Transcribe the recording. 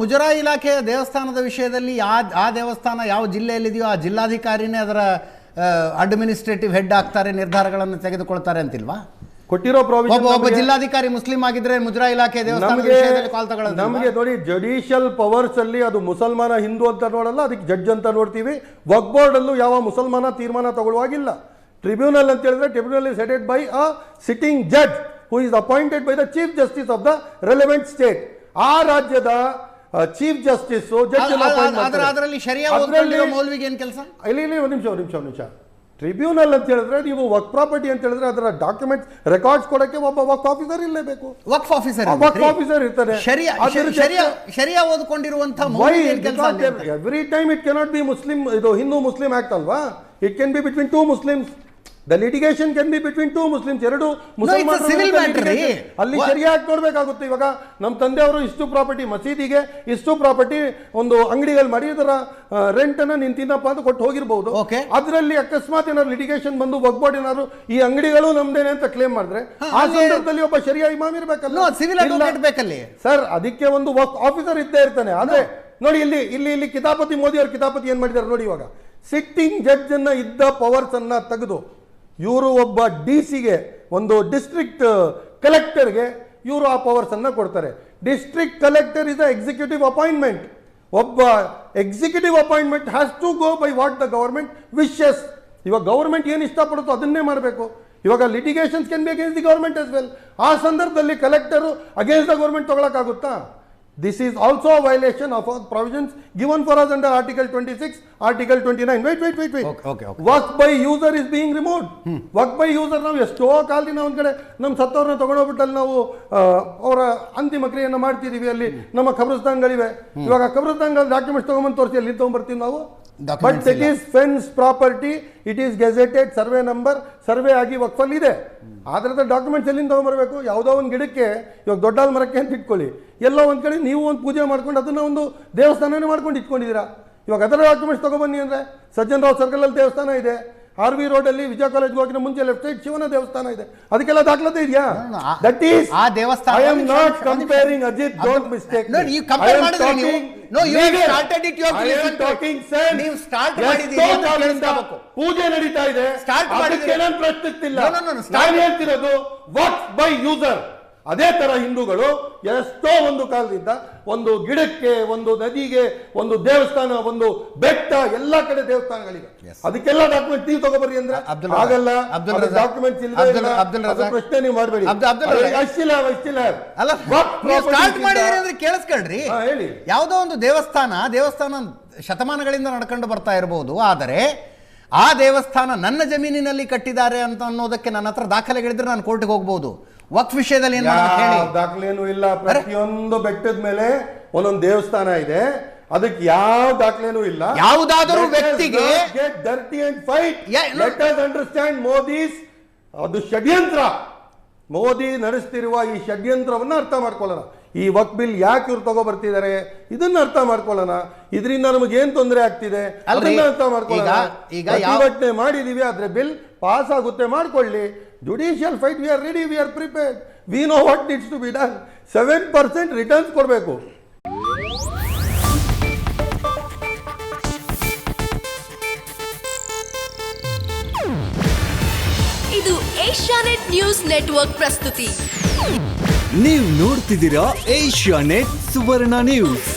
ಮುಜರಾಯಿ ಇಲಾಖೆಯ ದೇವಸ್ಥಾನದ ವಿಷಯದಲ್ಲಿ ಆ ದೇವಸ್ಥಾನ ಯಾವ ಜಿಲ್ಲೆಯಲ್ಲಿದೆಯೋ ಆ ಜಿಲ್ಲಾಧಿಕಾರಿನೇ ಅದರ ಅಡ್ಮಿನಿಸ್ಟ್ರೇಟಿವ್ ಹೆಡ್ ಆಗ್ತಾರೆ, ನಿರ್ಧಾರಗಳನ್ನು ತೆಗೆದುಕೊಳ್ತಾರೆ ಅಂತಿಲ್ವಾ? ಕೊಟ್ಟಿರೋ ಪ್ರಾವಿಷನ್ ಒಬ್ಬ ಜಿಲ್ಲಾಧಿಕಾರಿ ಮುಸ್ಲಿಂ ಆಗಿದ್ರೆ ಮುಜರಾಯಿ ಇಲಾಖೆ ದೇವಸ್ಥಾನದ ವಿಷಯದಲ್ಲಿ ಕಾಲ್ ತಗೊಳ್ಳೋದು ನಮಗೆ ನೋಡಿ, ಜುಡಿಷಿಯಲ್ ಪವರ್ಸ್ ಅಲ್ಲಿ ಅದು ಮುಸಲ್ಮಾನ ಹಿಂದೂ ಅಂತ ನೋಡಲ್ಲ, ಅದಕ್ಕೆ ಜಡ್ಜ್ ಅಂತ ನೋಡ್ತೀವಿ. ವಕ್ಫ್ ಬೋರ್ಡ್ ಅಲ್ಲೂ ಯಾವ ಮುಸಲ್ಮಾನ ತೀರ್ಮಾನ ತಗೊಳ್ಳುವಾಗಿಲ್ಲ. ಟ್ರಿಬ್ಯುನಲ್ ಅಂತ ಹೇಳಿದ್ರೆ tribunal is headed by a sitting judge who is appointed by the chief justice of the relevant state. ಆ ರಾಜ್ಯದ ಚೀಫ್ ಜಸ್ಟಿಸ್ ಅದರಲ್ಲಿ ಶರಿಯಾ ಓದ್ಕೊಂಡಿರೋ ಮೌಲ್ವಿಗೆ ಏನು ಕೆಲಸ? ಇಲ್ಲಿ ಒಂದು ನಿಮಿಷ. ಟ್ರಿಬ್ಯುನಲ್ ಅಂತ ಹೇಳಿದ್ರೆ ನೀವು ವಕ್ಫ್ ಪ್ರಾಪರ್ಟಿ ಅಂತ ಹೇಳಿದ್ರೆ ಅದರ ಡಾಕ್ಯುಮೆಂಟ್ಸ್ ರೆಕಾರ್ಡ್ಸ್ ಕೊಡಕ್ಕೆ ಒಬ್ಬ ವಕ್ಫ್ ಆಫೀಸರ್ ಇರಲೇಬೇಕು. ವಕ್ಫ್ ಆಫೀಸರ್ ಇರ್ತಾರೆ. ಶರಿಯಾ ಓದ್ಕೊಂಡಿರುವಂತ every time it cannot be Muslim, ಇದು ಹಿಂದೂ ಮುಸ್ಲಿಂ ಆಕ್ಟ್ ಅಲ್ವಾ? It can be between two Muslims. The litigation can be between two Muslims. ಎರಡು ಮುಸಲ್ಮಾನರು ಅಲ್ಲಿ ಸರಿಯಾಗಿ ನೋಡ್ಬೇಕಾಗುತ್ತೆ. ಇವಾಗ ನಮ್ಮ ತಂದೆಯವರು ಇಷ್ಟು ಪ್ರಾಪರ್ಟಿ ಮಸೀದಿಗೆ, ಇಷ್ಟು ಪ್ರಾಪರ್ಟಿ ಒಂದು ಅಂಗಡಿಗಳು ಮಾಡಿ ಇದರ ರೆಂಟ್ ಅನ್ನ ನೀನು ತಿನ್ನಪ್ಪ ಅಂತ ಕೊಟ್ಟು ಹೋಗಿರ್ಬಹುದು. ಅದರಲ್ಲಿ ಅಕಸ್ಮಾತ್ ಏನಾದ್ರು ಲಿಟಿಗೇಷನ್ ಬಂದು ವಕ್ಫ್ ಬೋರ್ಡ್ ಏನಾದ್ರು ಈ ಅಂಗಡಿಗಳು ನಮ್ದೇನೆ ಅಂತ ಕ್ಲೇಮ್ ಮಾಡಿದ್ರೆ ಆ ಸಂದರ್ಭದಲ್ಲಿ ಒಬ್ಬ ಶರಿಯಾ ಇಮಾಮ್ ಇರಬೇಕಲ್ಲ ಸರ್. ಅದಕ್ಕೆ ಒಂದು ವಕ್ಫ್ ಆಫೀಸರ್ ಇದ್ದೇ ಇರ್ತಾನೆ. ಆದ್ರೆ ನೋಡಿ ಇಲ್ಲಿ ಕಿತಾಪತಿ ಮೋದಿ ಅವ್ರ ಕಿತಾಪತಿ ಏನ್ ಮಾಡಿದ್ದಾರೆ ನೋಡಿ. ಇವಾಗ ಸಿಟ್ಟಿಂಗ್ ಜಡ್ಜ್ ಅನ್ನ ಇದ್ದ ಪವರ್ಸ್ ಅನ್ನ ತೆಗೆದು ಇವರು ಒಬ್ಬ ಡಿ.ಸಿಗೆ, ಒಂದು ಡಿಸ್ಟ್ರಿಕ್ಟ್ ಕಲೆಕ್ಟರ್ಗೆ ಇವರು ಆ ಪವರ್ಸ್ ಅನ್ನ ಕೊಡ್ತಾರೆ. District collector is a executive appointment. ಒಬ್ಬ executive appointment has to go by what the government wishes. ಇವಾಗ ಗವರ್ಮೆಂಟ್ ಏನು ಇಷ್ಟಪಡುತ್ತೋ ಅದನ್ನೇ ಮಾಡಬೇಕು. ಇವಾಗ litigations can be against the government as well. ಆ ಸಂದರ್ಭದಲ್ಲಿ ಕಲೆಕ್ಟರ್ ಅಗೇನ್ಸ್ಟ್ ದ ಗವರ್ಮೆಂಟ್ ತಗೊಳಕ್ಕಾಗುತ್ತಾ? This is also a violation of all provisions given for us under Article 26, Article 29. Wait. Okay. Work by user is being removed. Work by user ನಾವು ಎಷ್ಟೋ ಕಾಲದಿಂದ ಒಂದು ಕಡೆ ನಮ್ಮ ಸತ್ತವ್ರನ್ನ ತಗೊಂಡೋಗ್ಬಿಟ್ಟಲ್ಲಿ ನಾವು ಅವರ ಅಂತಿಮ ಕ್ರಿಯೆಯನ್ನು ಮಾಡ್ತಿದೀವಿ. ಅಲ್ಲಿ ನಮ್ಮ ಖಬ್ರಸ್ತಾನ್ಗಳಿವೆ. ಇವಾಗ ಖಬ್ರಸ್ತಾನ್ಗಳ ಡಾಕ್ಯುಮೆಂಟ್ಸ್ ತಗೊಂಬಂದು ತೋರಿಸಿ ಅಲ್ಲಿ ತಗೊಂಡ್ಬರ್ತೀವಿ ನಾವು. But it is fence property, it is gazetted, survey number survey ಆಗಿ ವಕ್ಫಲ್ಲಿ ಇದೆ. ಆದ್ರದ ಡಾಕ್ಯುಮೆಂಟ್ಸ್ ಎಲ್ಲಿಂದ ತಗೊಂಡ್ಬರ್ಬೇಕು? ಯಾವುದೋ ಒಂದು ಗಿಡಕ್ಕೆ, ಇವಾಗ ದೊಡ್ಡ ಮರಕ್ಕೆ ಅಂತ ಇಟ್ಕೊಳ್ಳಿ, ಎಲ್ಲೋ ಒಂದು ಕಡೆ ನೀವು ಒಂದು ಪೂಜೆ ಮಾಡ್ಕೊಂಡು ಅದನ್ನ ಒಂದು ದೇವಸ್ಥಾನನೇ ಮಾಡ್ಕೊಂಡು ಇಟ್ಕೊಂಡಿದ್ದೀರಾ. ಇವಾಗ ಅದರ ಡಾಕ್ಯುಮೆಂಟ್ಸ್ ತಗೊಬನ್ನಿ ಅಂದ್ರೆ ಸಜ್ಜನ್ ರಾವ್ ಸರ್ಕಲ್ ಅಲ್ಲಿ ದೇವಸ್ಥಾನ ಇದೆ. RV ರೋಡ್ ಅಲ್ಲಿ ವಿಜಯ ಕಾಲೇಜ್ ಹೋಗಿನ ಮುಂಚೆ ಲೆಫ್ಟ್ ಸೈಡ್ ಶಿವನ ದೇವಸ್ಥಾನ ಇದೆ. ಅದಕ್ಕೆಲ್ಲ ದಾಖಲಾತಿ ಇದೆಯಾ? ದಟ್ ಈಸ್ ಆ ದೇವಸ್ಥಾನ. I am not comparing Ajit, don't mistake. No, you compare ಮಾಡಿದ್ರೆ ನೀವು you have started it, you have to listen to it. ನೀವು ಸ್ಟಾರ್ಟ್ ಮಾಡಿದ್ದೀರಿ ಅಂತ ಕೇಳಿಸ್ಕೋಬೇಕು. ಪೂಜೆ ನಡೀತಾ ಇದೆ, ಸ್ಟಾರ್ಟ್ ಮಾಡಿದ್ರೆ ನಾನು ಪ್ರಶ್ನಿಸ್ತಿಲ್ಲ. ನಾನು ಹೇಳ್ತಿರೋದು ವಕ್ಫ್ ಬೈ ಯೂಸರ್. ಅದೇ ತರ ಹಿಂದೂಗಳು ಎಷ್ಟೋ ಒಂದು ಕಾಲದಿಂದ ಒಂದು ಗಿಡಕ್ಕೆ, ಒಂದು ನದಿಗೆ, ಒಂದು ದೇವಸ್ಥಾನ, ಒಂದು ಬೆಟ್ಟ, ಎಲ್ಲ ಕಡೆ ದೇವಸ್ಥಾನಗಳಿವೆ. ಅದಕ್ಕೆಲ್ಲ ಡಾಕ್ಯುಮೆಂಟ್ ನೀವು ತಗೋಬರ್ರಿ ಅಂದ್ರೆ ಆಗಲ್ಲ. ಡಾಕ್ಯುಮೆಂಟ್ಸ್ ಇಲ್ಲ, ಪ್ರಶ್ನೆ ನೀವು ಮಾಡಬೇಡಿ. ಕೇಳಿಸ್ಕೊಳ್ರಿ, ಹೇಳಿ. ಯಾವುದೋ ಒಂದು ದೇವಸ್ಥಾನ ಶತಮಾನಗಳಿಂದ ನಡ್ಕೊಂಡು ಬರ್ತಾ ಇರಬಹುದು, ಆದರೆ ಆ ದೇವಸ್ಥಾನ ನನ್ನ ಜಮೀನಿನಲ್ಲಿ ಕಟ್ಟಿದ್ದಾರೆ ಅಂತ ಅನ್ನೋದಕ್ಕೆ ನನ್ನ ಹತ್ರ ದಾಖಲೆಗಳಿದ್ರೆ ನಾನು ಕೋರ್ಟ್ಗೆ ಹೋಗ್ಬಹುದು. ವಕ್ಫ್ ವಿಷಯದಲ್ಲಿ ದಾಖಲೆನೂ ಇಲ್ಲ. ಪ್ರತಿಯೊಂದು ಬೆಟ್ಟದ ಮೇಲೆ ಒಂದೊಂದು ದೇವಸ್ಥಾನ ಇದೆ, ಅದಕ್ಕೆ ಯಾವ ದಾಖಲೆನೂ ಇಲ್ಲ. ಯಾವುದಾದರೂ ವ್ಯಕ್ತಿಗೆ dirty and fight. Let us understand Modi's ಅದು ಷಡ್ಯಂತ್ರ. ಮೋದಿ ನಡೆಸ್ತಿರುವ ಈ ಷಡ್ಯಂತ್ರವನ್ನ ಅರ್ಥ ಮಾಡ್ಕೊಳ್ಳೋಣ. ಈ ವಕ್ಫ್ ಬಿಲ್ ಯಾಕೆ ಇವ್ರು ತಗೋಬರ್ತಿದ್ದಾರೆ ಇದನ್ನ ಅರ್ಥ ಮಾಡ್ಕೊಳ್ಳೋಣ. ಇದರಿಂದ ನಮಗೆ ಏನ್ ತೊಂದರೆ ಆಗ್ತಿದೆ ಅದನ್ನ ಅರ್ಥ ಮಾಡ್ಕೊಳ್ಳೋಣ. ಪ್ರತಿಭಟನೆ ಮಾಡಿದೀವಿ, ಆದ್ರೆ ಬಿಲ್ ಪಾಸ್ ಆಗುತ್ತೆ, ಮಾಡ್ಕೊಳ್ಳಿ. Judicial fight, we are ready, we are prepared, we know what needs to be done. 7% returns ಕೊಡಬೇಕು. ಇದು ಏಷ್ಯಾನೆಟ್ ನ್ಯೂಸ್ ನೆಟ್ವರ್ಕ್ ಪ್ರಸ್ತುತಿ. ನೀವು ನೋಡ್ತಿದ್ದೀರಾ ಏಷ್ಯಾನೆಟ್ ಸುವರ್ಣ ನ್ಯೂಸ್.